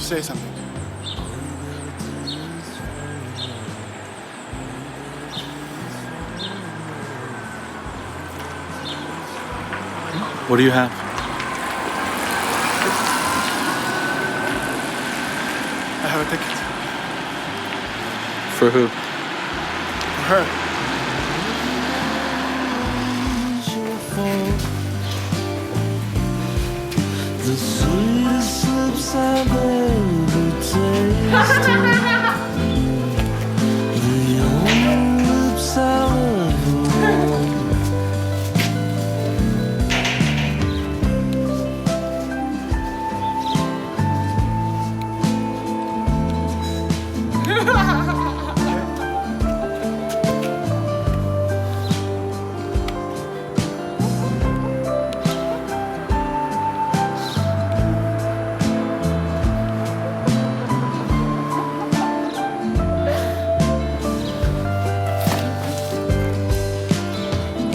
say something. What do you have? I have a ticket. For who? For her. The sweetest lips I've ever tasted. The only lips I'll ever want.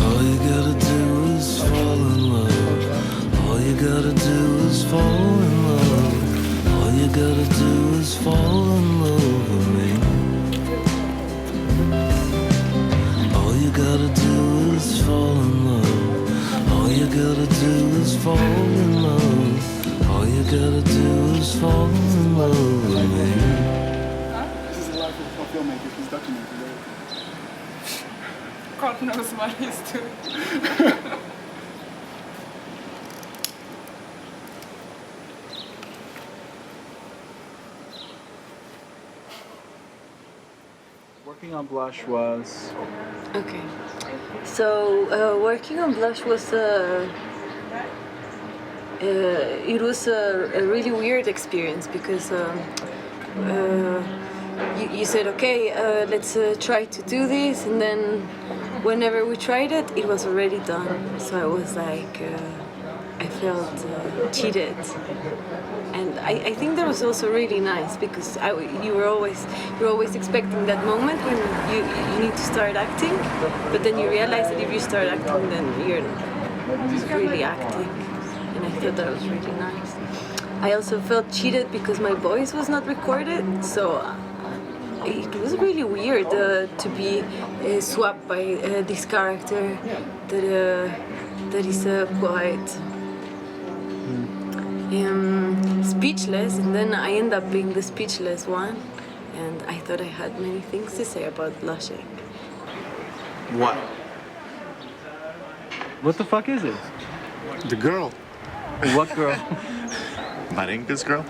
All you gotta do is fall in love. All you gotta do is fall in love. All you gotta do is fall in love with me. All you gotta do is fall in love. All you gotta do is fall in love. All you gotta do is fall in love with me. This is the life of a filmmaker. He's documenting it. God knows what he's doing. Working on blush was... Okay. So working on blush was it was a really weird experience because you said, okay, let's try to do this, and then whenever we tried it, it was already done. So I was like, I felt cheated. And I think that was also really nice because you're always expecting that moment when you need to start acting, but then you realize that if you start acting, then you're really acting. And I thought that was really nice. I also felt cheated because my voice was not recorded, so it was really weird to be swapped by this character that is quite speechless, and then I end up being the speechless one, and I thought I had many things to say about blushing. What? What the fuck is it? The girl. What girl? Marinka's girl?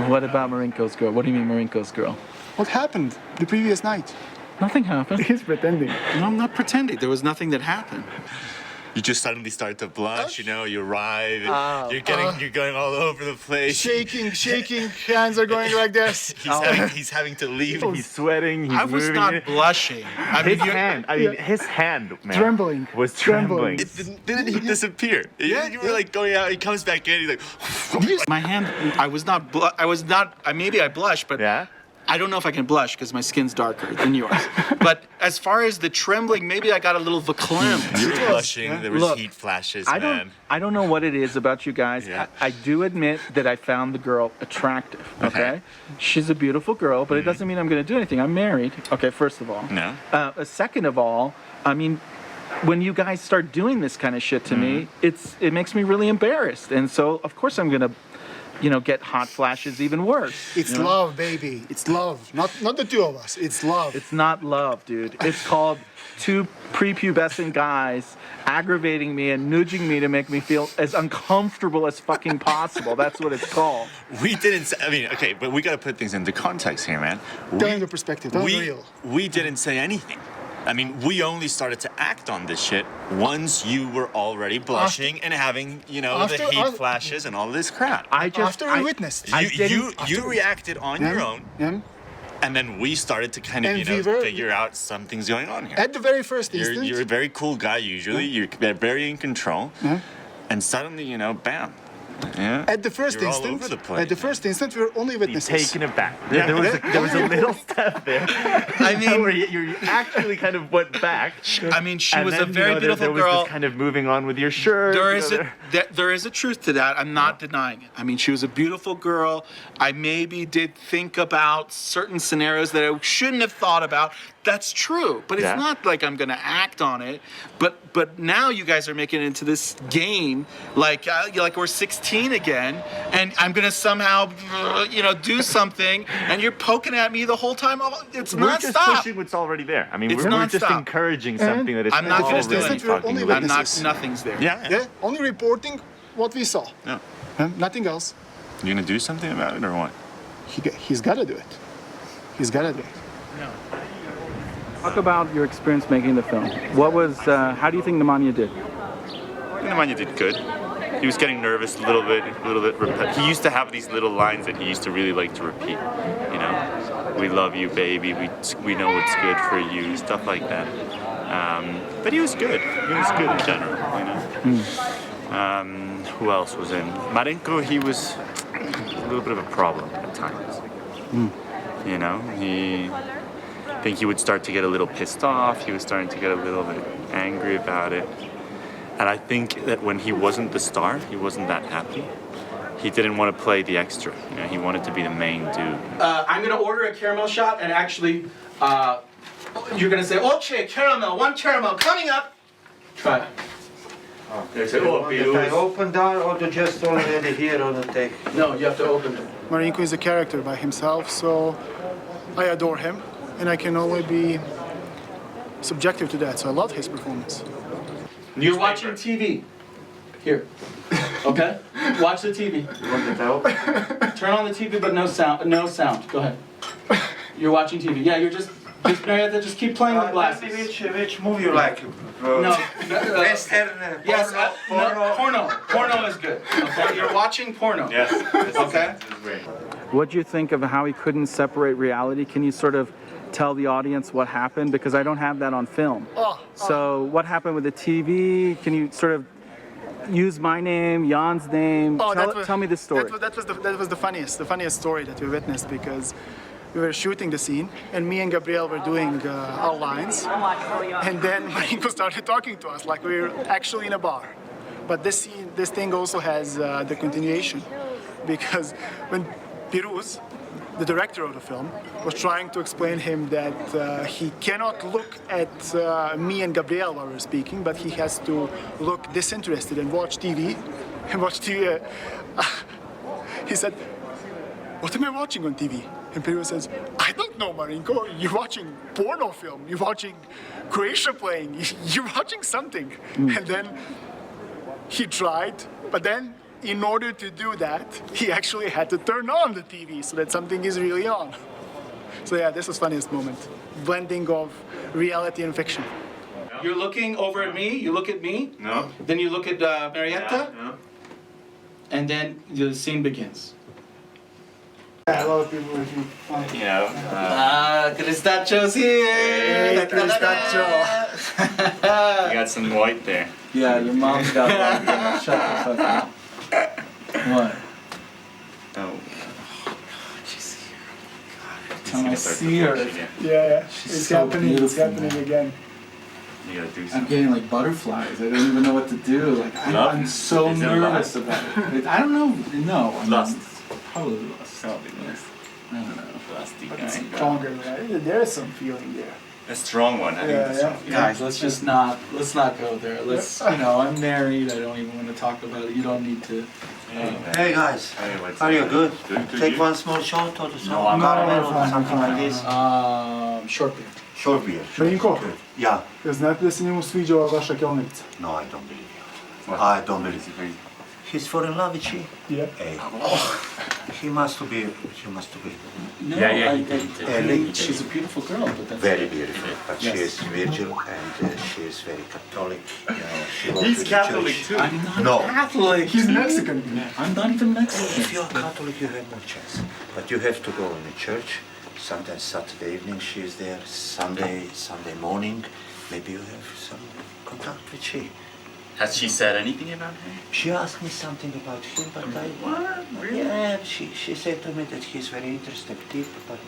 What about Marinko's girl? What do you mean Marinko's girl? What happened the previous night? Nothing happened. He's pretending. No, I'm not pretending. There was nothing that happened. You just suddenly start to blush, you know, you arrive, you're going all over the place. Shaking, hands are going like this. He's having to leave. He's sweating. He's I was moving not it. blushing. His hand, man, Trembling. was trembling. Didn't he disappear? You were like going out, he comes back in, he's like... My hand, I was not, maybe I blushed, but Yeah? I don't know if I can blush because my skin's darker than yours. But as far as the trembling, maybe I got a little verklempt. You were blushing, there was Look, heat flashes, I man. don't know what it is about you guys. Yeah. I do admit that I found the girl attractive. Okay, she's a beautiful girl, but it doesn't mean I'm going to do anything. I'm married. Okay, first of all. No. Second of all, I mean, when you guys start doing this kind of shit to me, it makes me really embarrassed, and so of course I'm going to, get hot flashes even worse. It's love, baby. It's love. Not the two of us. It's love. It's not love, dude. It's called two prepubescent guys aggravating me and nudging me to make me feel as uncomfortable as fucking possible. That's what it's called. We didn't say, I mean, okay, but we gotta put things into context here, man. Tell him the perspective. Tell him real. We didn't say anything. I mean, we only started to act on this shit once you were already blushing and having, the heat flashes and all this crap. After we witnessed. You reacted on your own, and then we started to kind of, figure out something's going on here. At the very first instant. You're a very cool guy usually. You're very in control. And suddenly, bam. Yeah. At the first You're all instant, over the place, at the man. first instant, we were only You've witnesses. taken it back. There was a little step there. I mean, where you actually kind of went back. I mean, she And was a then, very beautiful there was girl. this kind of moving on with your shirt. There is a truth to that. I'm not denying it. I mean, she was a beautiful girl. I maybe did think about certain scenarios that I shouldn't have thought about. That's true, but it's Yeah. not like I'm gonna act on it. But now you guys are making it into this game, like we're 16 again, and I'm gonna somehow, do something, and you're poking at me the whole time. Oh, it's We're not just stop. pushing what's already there. I mean, It's we're just nonstop. encouraging something that is I'm not gonna already do it. We're only fucking I'm not. witnesses. Nothing's there. Yeah. Yeah, only reporting what we saw. Yeah. Nothing else. You gonna do something about it or what? He's got to do it. He's got to do it. Talk about your experience making the film. What was? How do you think Nemanja did? Nemanja did good. He was getting nervous a little bit. He used to have these little lines that he used to really like to repeat. You know, we love you, baby. We know what's good for you. Stuff like that. But he was good. He was good in general. You know. Who else was in? Marenko. He was a little bit of a problem at times. You know, I think he would start to get a little pissed off. He was starting to get a little bit angry about it. And I think that when he wasn't the star, he wasn't that happy. He didn't want to play the extra. You know, he wanted to be the main dude. I'm gonna order a caramel shot, and actually, you're gonna say, "Oche, caramel, one caramel coming up." Try it. I open that or to just already here on the take? No, you have to open it. Marinko is a character by himself, so I adore him, and I can only be subjective to that. So I love his performance. You're watching TV. Here. Okay? Watch the TV. Turn on the TV, but no sound. No sound. Go ahead. You're watching TV. Yeah, you're just Marietta, just keep playing with glasses. Which movie you like? No. Western, Yes, porno? Porno is good. Okay? You're watching porno. Yes. Okay? What do you think of how he couldn't separate reality? Can you sort of tell the audience what happened? Because I don't have that on film. So what happened with the TV? Can you sort of use my name, Jan's name? Tell me the story. That was the funniest story that we witnessed, because we were shooting the scene, and me and Gabriel were doing our lines, and then Marinko started talking to us like we were actually in a bar. But this thing also has the continuation, because when Pirooz, the director of the film, was trying to explain him that he cannot look at me and Gabriel while we're speaking, but he has to look disinterested and watch TV. He said, "What am I watching on TV?" And Pirooz says, "I don't know, Marinko. You're watching porno film. You're watching Croatia playing. You're watching something." And then he tried, but then in order to do that, he actually had to turn on the TV so that something is really on. So yeah, this was funniest moment. Blending of reality and fiction. You're looking over at me, you look at me, No. then you look at Marietta, No. and then the scene begins. Yeah, a lot of people were You know. Cristacho's here! Cristacho. You got some white there. Yeah, your mom's got one. Shut the fuck up. What? Oh. Can I see her? Yeah. She's It's so happening. It's beautiful, happening man. again. You gotta do I'm something. getting like butterflies. I don't even know what to do. Like I'm so Is it nervous lust? about it. I don't know. No. I mean, Lust. Probably lust. Probably lust. I don't know. Lusty It's guy. stronger, right? There is some feeling there. A strong one. I think Yeah, it's a strong yeah. Guys, let's not go there. I'm married. I don't even want to talk about it. You don't need to. Hey guys, Hey, what's are you up? good? Good, Take you? one small shot or some I'm caramel fine, or something I'm like this. Short beer. Short beer. Marinko, Good. Yeah. jel znate da se njemu sviđa ova vaša kelnica? No, I don't believe you. What? I don't believe you. He's for in love with she. Yeah. Hey. He must be. No, Yeah, she's a beautiful girl, but that's Very beautiful, but she is virgin and she is very Catholic. You know, she goes to the church. too. I'm not No. Catholic. He's Mexican. I'm not even Mexican. If you're Catholic, you have no chance. But you have to go in the church. Sometimes Saturday evening she is there. Sunday morning, maybe you have some contact with she. Has she said anything about him? She asked me something about him, but What? Really? yeah, she said to me that he's very interesting type, but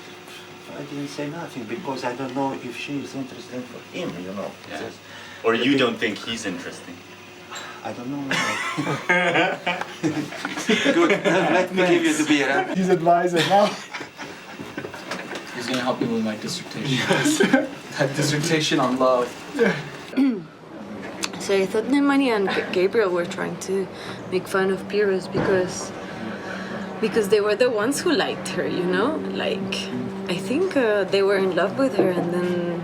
I didn't say nothing because I don't know if she is interested for him, you know. Yeah. Just- Or you don't think he's interesting? I don't know. Good. Let me give you the beer. Huh? He's advisor now. He's gonna help me with my dissertation. That dissertation on love. So I thought Nemanja and Gabriel were trying to make fun of Pirooz because they were the ones who liked her, you know? Like, I think they were in love with her, and then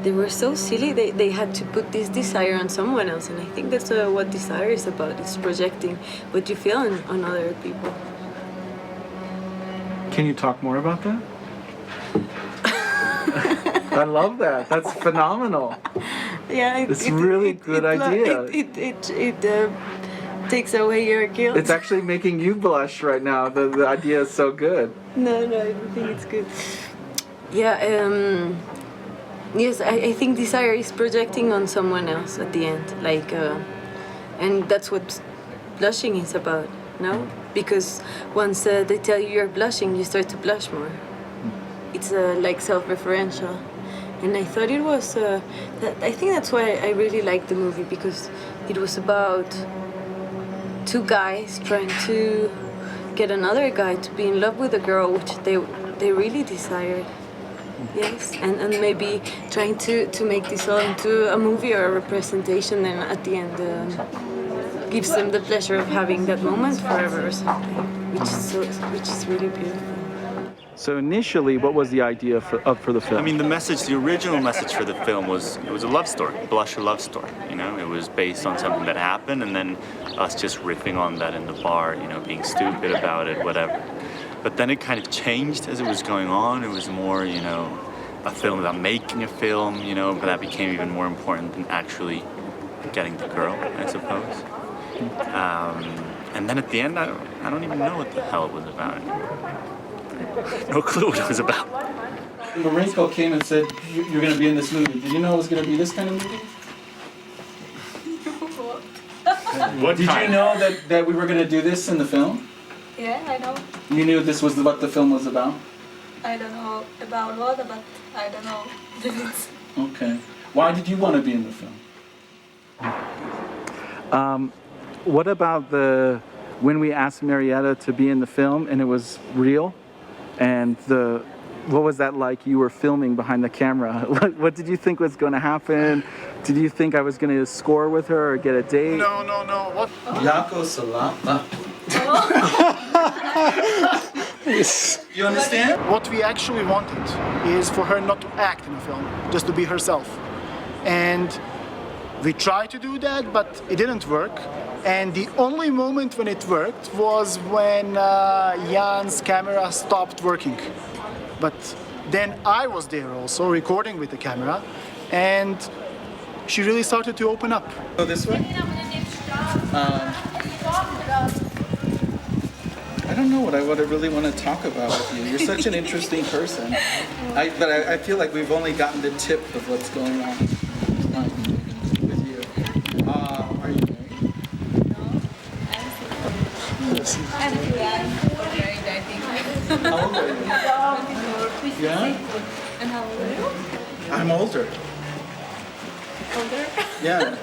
they were so silly. They had to put this desire on someone else, and I think that's what desire is about. It's projecting what you feel on other people. Can you talk more about that? I love that. That's phenomenal. Yeah, It's really good idea. It takes away your guilt. It's actually making you blush right now. The idea is so good. No, I don't think it's good. Yeah, yes, I think desire is projecting on someone else at the end. Like, and that's what blushing is about, no? Because once they tell you you're blushing, you start to blush more. It's like self-referential. And I thought it was, I think that's why I really liked the movie, because it was about two guys trying to get another guy to be in love with a girl which they really desired. Yes, and maybe trying to make this all into a movie or a representation, and at the end gives them the pleasure of having that moment forever or something, which is really beautiful. So initially, what was the idea for the film? I mean, the original message for the film was, it was a love story, blush a love story, you know? It was based on something that happened, and then us just riffing on that in the bar, you know, being stupid about it, whatever. But then it kind of changed as it was going on. It was more, you know, a film about making a film, you know, but that became even more important than actually getting the girl, I suppose. And then at the end, I don't even know what the hell it was about anymore. No clue what it was about. Marinko came and said, you're going to be in this movie. Did you know it was going to be this kind of movie? What Did you know that we were going to do this in the film? Yeah, I know. You knew this was what the film was about? I don't know about what, but I don't know the details. Okay. Why did you want to be in the film? What about when we asked Marietta to be in the film and it was real? And what was that like? You were filming behind the camera. What did you think was going to happen? Did you think I was going to score with her or get a date? No. What? Yako Salama. You understand? What we actually wanted is for her not to act in a film, just to be herself. And we tried to do that, but it didn't work. And the only moment when it worked was when Jan's camera stopped working. But then I was there also, recording with the camera, and she really started to open up. Go this way? I don't know what I really want to talk about with you. You're such an interesting person. But I feel like we've only gotten the tip of what's going on with you. Are you married? I'm married, I think. How old are you? Yeah? And how old are you? I'm older. Older? Yeah.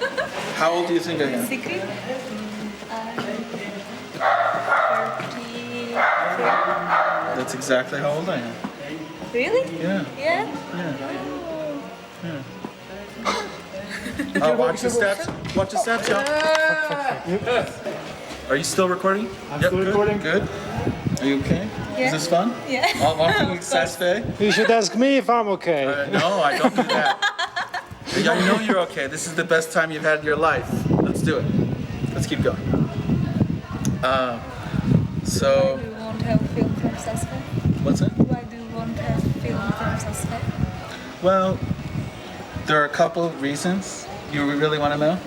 How old do you think I am? Secret? 34. That's exactly how old I am. Really? Yeah. Yeah? Watch the steps. Watch the steps, y'all. Are you still recording? I'm still recording. Good. Are you okay? Yeah. Is this fun? Yeah. All walking Saas-Fee? You should ask me if I'm okay. No, I don't do that. I know you're okay. This is the best time you've had in your life. Let's do it. Let's keep going. So, Why do you want to have film from Saas-Fee? what's it? Why do you want to have film from Saas-Fee? Well, there are a couple of reasons. You really want to know?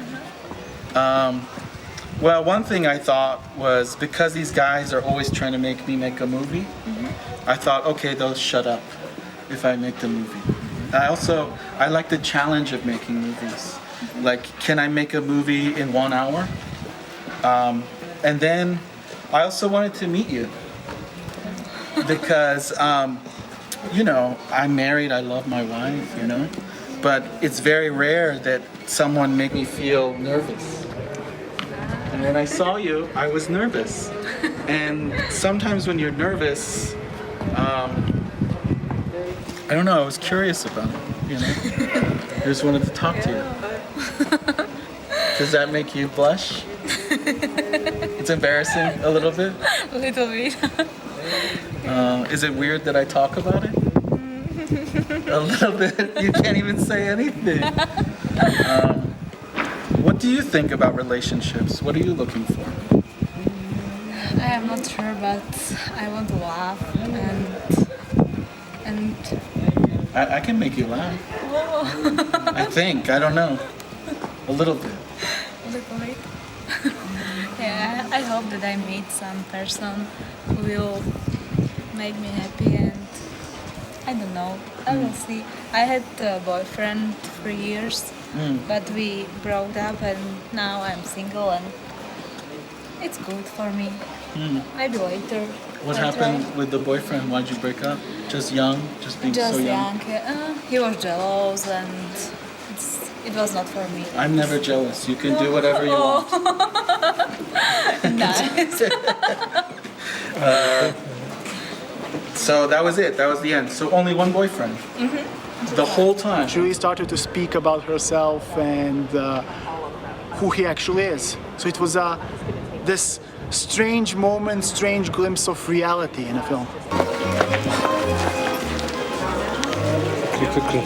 Well, one thing I thought was because these guys are always trying to make me make a movie, I thought, okay, they'll shut up if I make the movie. I like the challenge of making movies. like, can I make a movie in 1 hour? And then I also wanted to meet you because, you know, I'm married, I love my wife, you know, but it's very rare that someone make me feel nervous. And when I saw you, I was nervous. And sometimes when you're nervous, I don't know, I was curious about it, you know. I just wanted to talk to you. Does that make you blush? It's embarrassing a little bit? A little bit. Is it weird that I talk about it? A little bit? You can't even say anything. What do you think about relationships? What are you looking for? I am not sure, but I want to laugh and I can make you laugh. I think. I don't know. A little bit. a little bit. Yeah, I hope that I meet some person who will make me happy, and I don't know. I will see. I had a boyfriend for years, but we broke up, and now I'm single, and it's good for me. Maybe later. What I'll happened try. with the boyfriend? Why'd you break up? Just young? Just being Just so young? He was jealous, and it was not for me. I'm never jealous. You can do whatever you want. Nice. So that was it. That was the end. So only one boyfriend? The whole time? She really started to speak about herself and who he actually is. So it was this strange moment, strange glimpse of reality in a film. Quickly.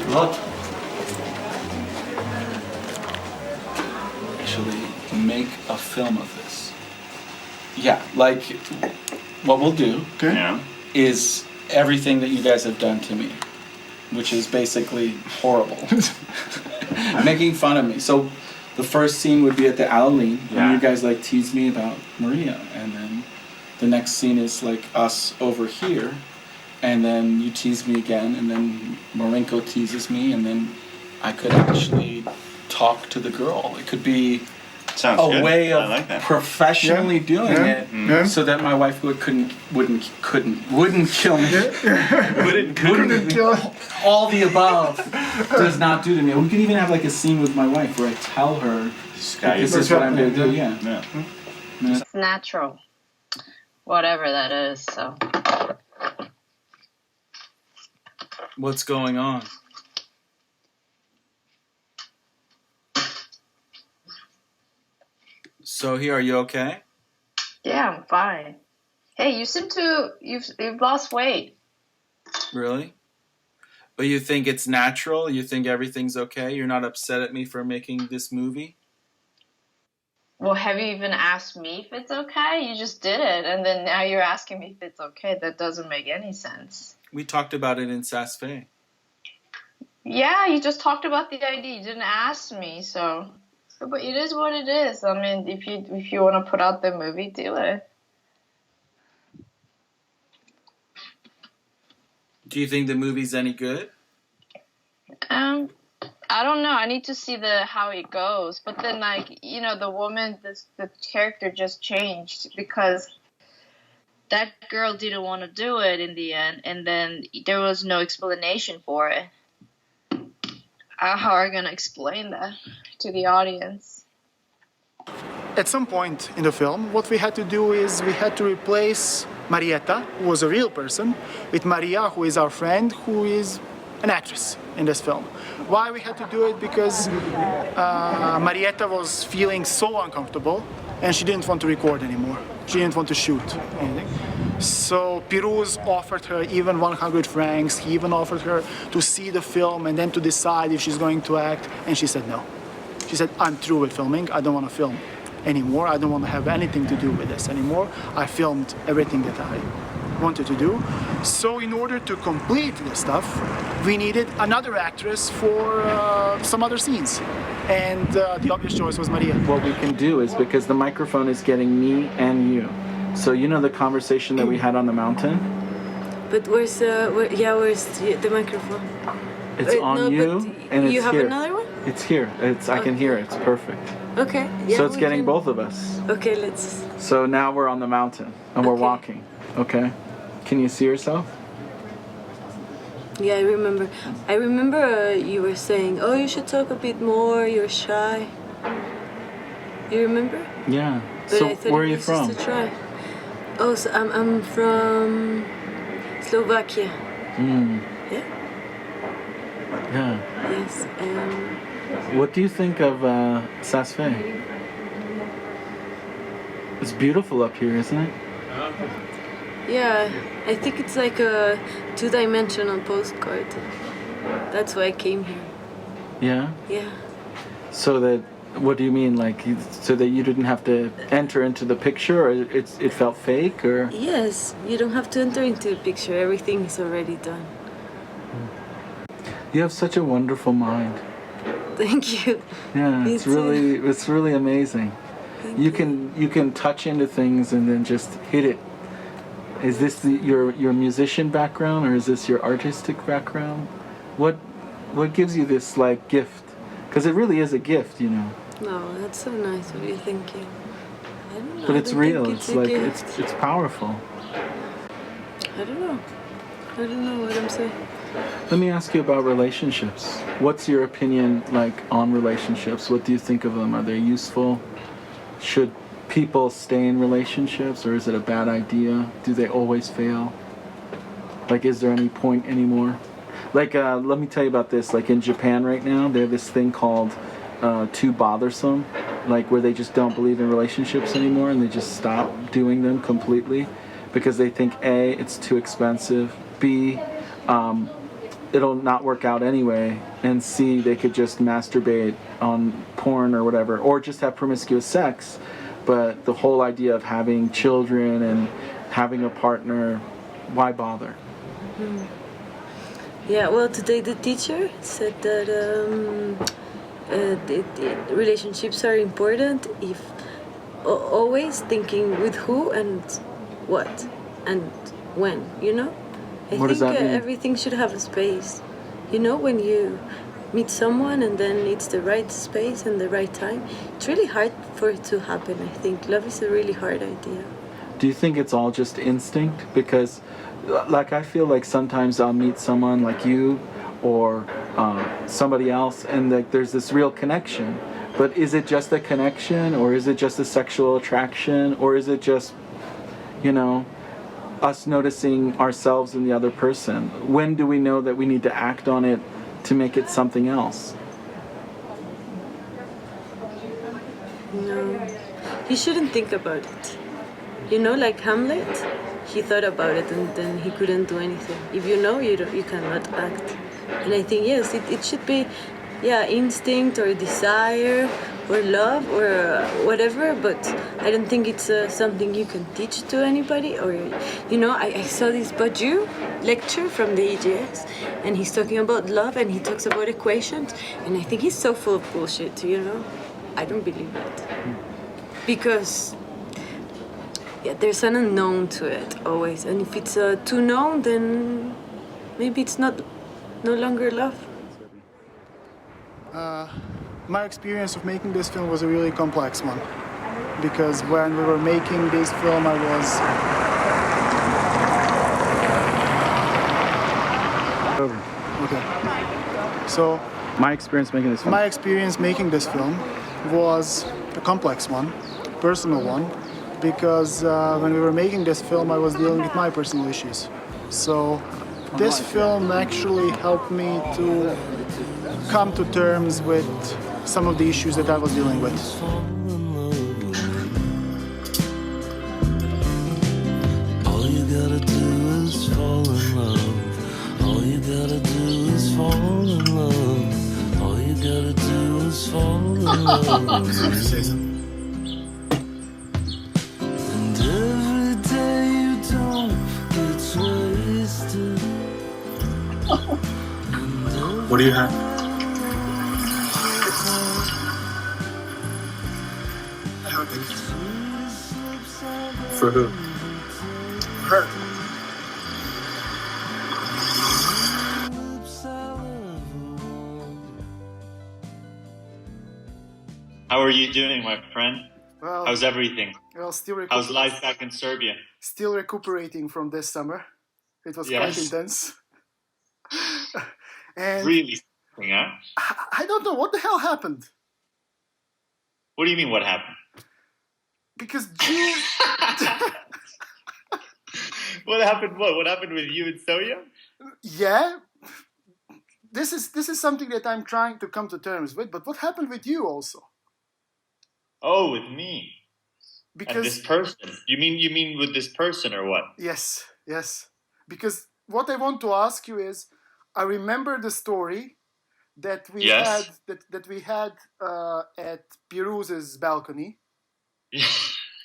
Look. Actually, make a film of this. Yeah, like what we'll do is everything that you guys have done to me, which is basically horrible. Making fun of me. So the first scene would be at the ILIKENIRVANA, and you guys like tease me about Maria, and then the next scene is like us over here, and then you tease me again, and then Marinko teases me, and then I could actually talk to the girl. It could be Sounds a good. way of I like that. professionally doing it, so that my wife wouldn't kill me. wouldn't kill. All the above does not do to me. We could even have like a scene with my wife where I tell her this is what I'm going to do. Yeah. It's natural. Whatever that is, so. What's going on? Sohee, are you okay? Yeah, I'm fine. Hey, you seem to you've lost weight. Really? But you think it's natural? You think everything's okay? You're not upset at me for making this movie? Well, have you even asked me if it's okay? You just did it, and then now you're asking me if it's okay. That doesn't make any sense. We talked about it in Saas-Fee. Yeah, you just talked about the idea. You didn't ask me, so. But it is what it is. I mean, if you want to put out the movie, do it. Do you think the movie's any good? I don't know. I need to see how it goes. But then, like, you know, the woman, the character just changed because that girl didn't want to do it in the end, and then there was no explanation for it. How are you gonna explain that to the audience? At some point in the film, what we had to do is we had to replace Marietta, who was a real person, with Maria, who is our friend, who is an actress in this film. Why we had to do it? Because Marietta was feeling so uncomfortable and she didn't want to record anymore. She didn't want to shoot anything. So Pirooz offered her even 100 francs. He even offered her to see the film and then to decide if she's going to act, and she said no. She said, I'm through with filming. I don't want to film anymore. I don't want to have anything to do with this anymore. I filmed everything that I wanted to do. So in order to complete this stuff, we needed another actress for some other scenes. And the obvious choice was Maria. What we can do is, because the microphone is getting me and you, So you know the conversation that we had on the mountain? But where's the microphone? It's on you, and it's you have here. another one? It's here. I can hear it. It's perfect. Okay. Yeah, So it's we getting can- both of us. Okay, let's. So now we're on the mountain and we're Okay. walking. Okay. Can you see yourself? Yeah, I remember. You were saying, "Oh, you should talk a bit more. You're shy." You remember? Yeah. But So I thought where are it you was from? just a try. Oh, so I'm from Slovakia. Yeah. Yeah. Yes. What do you think of Saas-Fee? It's beautiful up here, isn't it? Yeah, I think it's like a two-dimensional postcard. That's why I came here. Yeah. Yeah. So that, what do you mean? Like, so that you didn't have to enter into the picture, or it felt fake, or? Yes, you don't have to enter into a picture. Everything is already done. You have such a wonderful mind. Thank you. Yeah, Me it's too. really amazing. You can touch into things and then just hit it. Is this your musician background, or is this your artistic background? What gives you this like gift? Because it really is a gift, you know. No, that's so nice of you. Thank you. I don't know. But I it's don't real. think It's a like gift. it's powerful. I don't know. I don't know what I'm saying. Let me ask you about relationships. What's your opinion like on relationships? What do you think of them? Are they useful? Should people stay in relationships, or is it a bad idea? Do they always fail? Like, is there any point anymore? Like, let me tell you about this. Like in Japan right now, they have this thing called too bothersome, like where they just don't believe in relationships anymore and they just stop doing them completely because they think A, it's too expensive, B, it'll not work out anyway, and C, they could just masturbate on porn or whatever, or just have promiscuous sex. But the whole idea of having children and having a partner, why bother? Yeah, well, today the teacher said that relationships are important if always thinking with who and what and when, you know? I What does think that mean? everything should have a space. You know, when you meet someone and then it's the right space and the right time, it's really hard for it to happen, I think. Love is a really hard idea. Do you think it's all just instinct? Because, like, I feel like sometimes I'll meet someone like you or somebody else, and like there's this real connection. But is it just a connection, or is it just a sexual attraction, or is it just, you know, us noticing ourselves in the other person? When do we know that we need to act on it to make it something else? No, you shouldn't think about it. You know, like Hamlet, he thought about it and then he couldn't do anything. If you know, you cannot act. And I think, yes, it should be, yeah, instinct or desire or love or whatever, but I don't think it's something you can teach to anybody. Or, you know, I saw this Baju lecture from the EGS, and he's talking about love and he talks about equations, and I think he's so full of bullshit, you know? I don't believe it. Because yeah, there's an unknown to it always, and if it's too known, then maybe it's no longer love. My experience of making this film was a really complex one, because when we were making this film, I was okay. So My experience making this film. my experience making this film was a complex one, personal one, because when we were making this film, I was dealing with my personal issues. So this film actually helped me to come to terms with some of the issues that I was dealing with. All you gotta do is fall in love. All you gotta do is fall in love. All you gotta do is fall in love. And every day you don't, it's wasted. What do you have? For who? Her. How are you doing, my friend? Well, How's everything? well, How's life back in Serbia? Still recuperating from this summer. It was quite Yes. intense. And Really? Huh? I don't know what the hell happened. What do you mean? What happened? Because June. What happened? What happened with you and Sohee? Yeah. This is something that I'm trying to come to terms with. But what happened with you also? Oh, with me. And Because this person. You mean with this person or what? yes. Because what I want to ask you is, I remember the story that we Yes. had that we had at Pirooz's balcony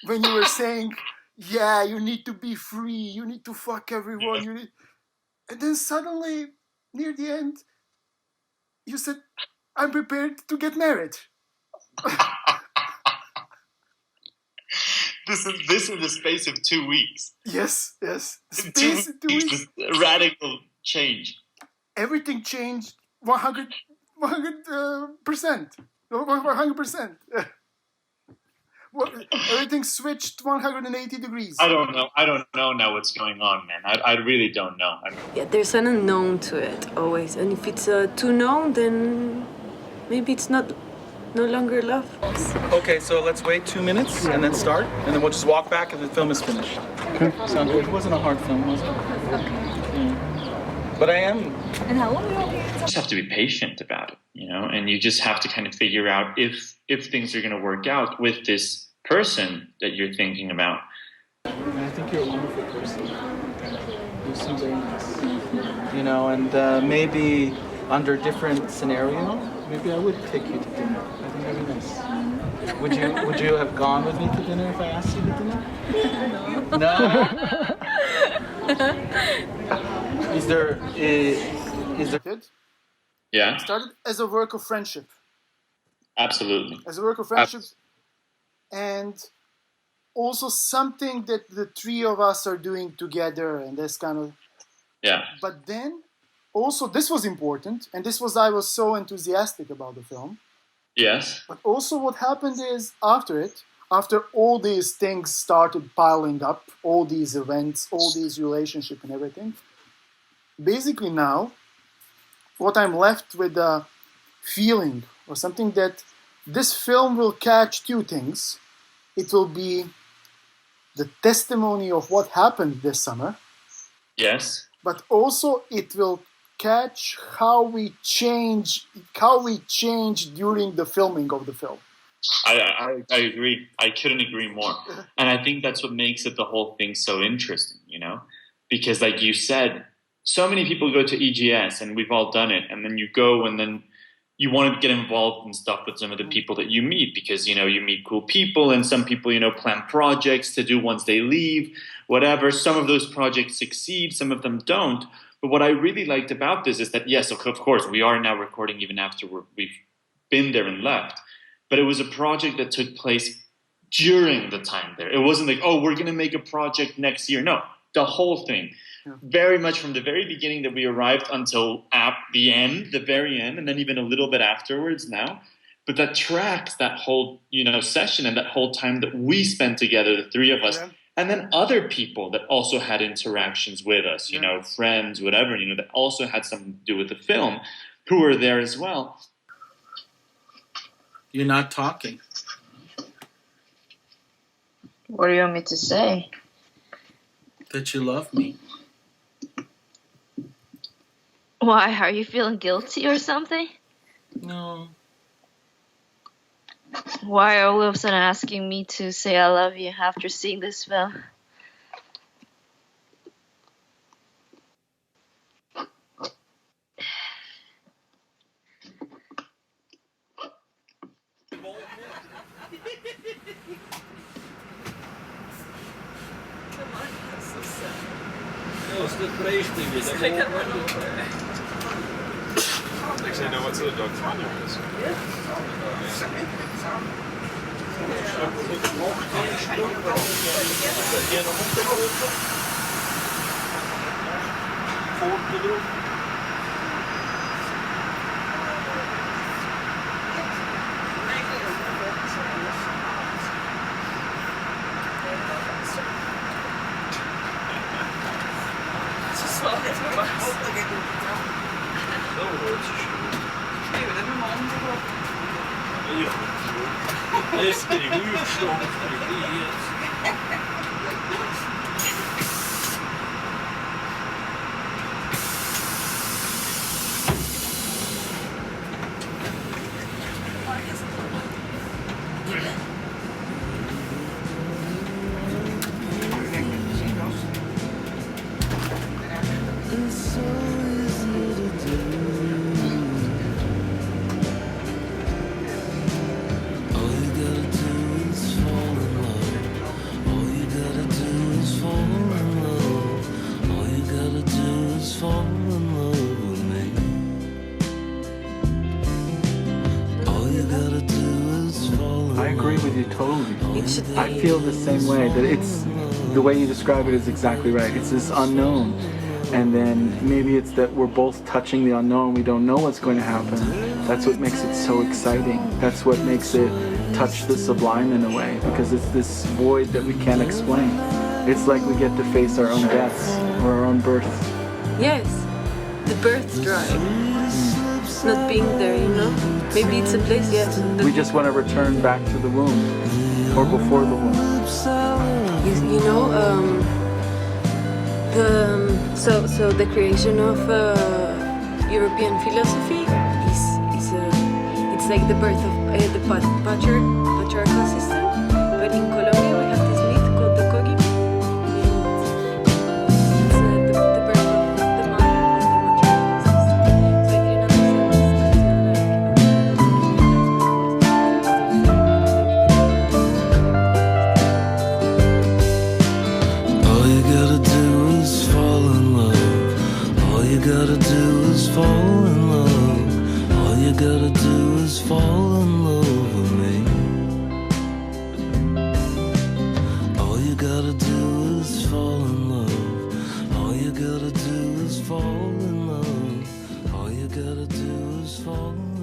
when you were saying, "Yeah, you need to be free. You need to fuck everyone. You need," and then suddenly near the end, you said, "I'm prepared to get married." This in the space of 2 weeks. Yes. In Space 2 weeks. This radical change. Everything changed 100%. 100%. Everything switched 180 degrees. I don't know now what's going on, man. I really don't know. Yeah, there's an unknown to it always, and if it's too known, then maybe it's no longer love. Okay, so let's wait 2 minutes and then start, and then we'll just walk back and the film is finished. Okay. Sound good? It wasn't a hard film, was it? Yeah. But I am. And how long are you? You just have to be patient about it, you know, and you just have to kind of figure out if things are going to work out with this person that you're thinking about. I think you're a wonderful person. You seem very nice. You know, and maybe under different scenario, maybe I would take you to dinner. I think that'd be nice. Would you have gone with me to dinner if I asked you to dinner? No. Is there? Good. Yeah, Started as a work of friendship. absolutely. As a work of friendship. And also something that the three of us are doing together, and this kind of. Yeah. But then, also, this was important, and this was I was so enthusiastic about the film. Yes. But also what happened is, after all these things started piling up, all these events, all these relationships and everything, basically now, what I'm left with a feeling or something that this film will catch two things. It will be the testimony of what happened this summer. Yes. But also it will catch how we change during the filming of the film. I agree. I couldn't agree more. And I think that's what makes it the whole thing so interesting, you know? Because like you said, so many people go to EGS, and we've all done it, and then you go and then you want to get involved in stuff with some of the people that you meet, because, you know, you meet cool people, and some people, you know, plan projects to do once they leave, whatever. Some of those projects succeed, some of them don't. But what I really liked about this is that, yes, of course, we are now recording even after we've been there and left. But it was a project that took place during the time there. It wasn't like, oh, we're going to make a project next year. No, the whole thing. Very much from the very beginning that we arrived until at the end, the very end, and then even a little bit afterwards now. But that tracks that whole, you know, session and that whole time that we spent together, the three of us. Yeah. And then other people that also had interactions with us, you know, friends, whatever, you know, that also had something to do with the film, who were there as well. You're not talking. What do you want me to say? That you love me. Why? Are you feeling guilty or something? No. Why are you all of a sudden asking me to say I love you after seeing this film? Actually, no, what sort of dog Tanya is? I agree with you totally. It should be. I feel the same way, that it's, the way you describe it is exactly right. It's this unknown, and then maybe it's that we're both touching the unknown, we don't know what's going to happen. That's what makes it so exciting. That's what makes it touch the sublime in a way, because it's this void that we can't explain. It's like we get to face our own deaths or our own births. Yes, the birth drive. Not being there, you know? Maybe it's a place, yes. We just want to return back to the womb, or before the womb. You know, so the creation of European philosophy is it's like the birth of the patriarchal system. But in Colombia we have this myth called the Cogimi, and it's the birth of the man of the matriarchal system. So if you All you gotta do is fall in love. All you gotta do is fall in love. All you gotta do is fall in love with me. All you gotta do is fall in love. All you gotta do is fall in love. All you gotta do is fall in love.